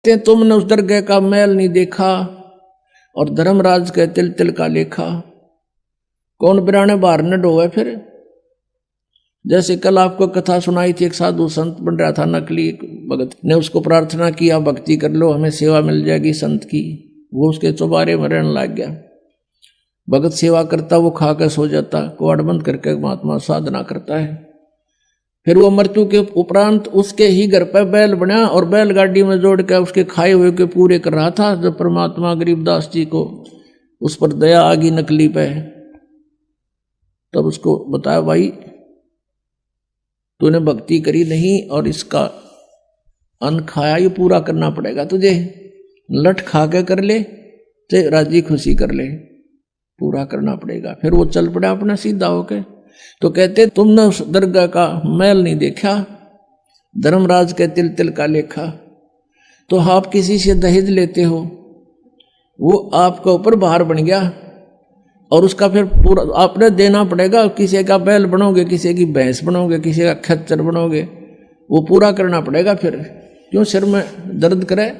तुमने उस दरगाह का मैल नहीं देखा और धर्मराज के तिल तिल का लेखा। कौन बिराने बाहर न डोवे फिर। जैसे कल आपको कथा सुनाई थी, एक साधु संत बन रहा था नकली, भगत ने उसको प्रार्थना किया भक्ति कर लो हमें सेवा मिल जाएगी संत की। वो उसके चौबारे में रहने लग गया। भगत सेवा करता, वो खा कर सो जाता, कुआड़ बंद करके महात्मा साधना करता है। फिर वो मृत्यु के उपरांत उसके ही घर पर बैल बना और बैलगाड़ी में जोड़ कर उसके खाए हुए के पूरे कर रहा था। जब परमात्मा गरीबदास जी को उस पर दया आ गई नकली पे, तब उसको बताया भाई तूने भक्ति करी नहीं और इसका अन्न खाया, ये पूरा करना पड़ेगा तुझे। लठ खा के कर ले चाहे राजी खुशी कर ले, पूरा करना पड़ेगा। फिर वो चल पड़ा अपना सीधा होके। तो कहते तुमने उस दरगाह का मैल नहीं देखा, धर्मराज के तिल तिल का लेखा। तो आप किसी से दहेज लेते हो, वो आपका ऊपर भार बन गया और उसका फिर पूरा आपने देना पड़ेगा। किसी का बैल बनोगे, किसी की भैंस बनोगे, किसी का खच्चर बनोगे, वो पूरा करना पड़ेगा। फिर क्यों सिर में दर्द करे।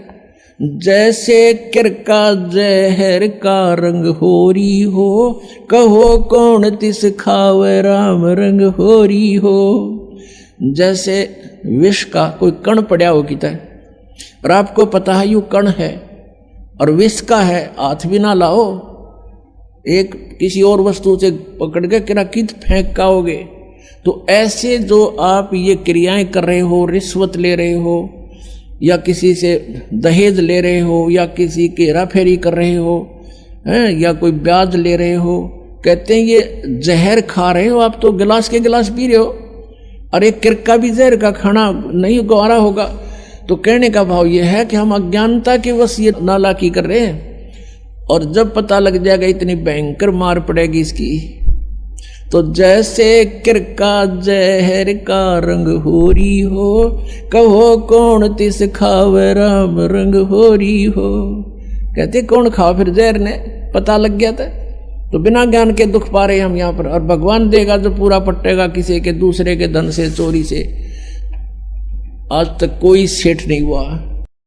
जैसे किरका जहर का रंग होरी हो, कहो कौन तिस खावे राम रंग होरी हो। जैसे विष का कोई कण पड़ा हो किता और आपको पता है यू कण है और विष का है, हाथ भी ना लाओ, एक किसी और वस्तु से पकड़ के किरा कित फेंक काओगे। तो ऐसे जो आप ये क्रियाएं कर रहे हो, रिश्वत ले रहे हो या किसी से दहेज ले रहे हो या किसी की हेराफेरी कर रहे हो हैं या कोई ब्याज ले रहे हो, कहते हैं ये जहर खा रहे हो आप। तो गिलास के गिलास पी रहे हो और एक किरका भी जहर का खाना नहीं गवारा होगा। तो कहने का भाव ये है कि हम अज्ञानता के वश ये नालायकी कर रहे हैं और जब पता लग जाएगा इतनी भयंकर मार पड़ेगी इसकी। तो जैसे किरका जहर का रंग होरी हो, कहो कौन तिस खावे राम रंग होरी हो। कहते कौन खाओ फिर जहर ने, पता लग गया था। तो बिना ज्ञान के दुख पा रहे हम यहाँ पर। और भगवान देगा जो पूरा पट्टेगा किसी के दूसरे के धन से, चोरी से। आज तक कोई सेठ नहीं हुआ।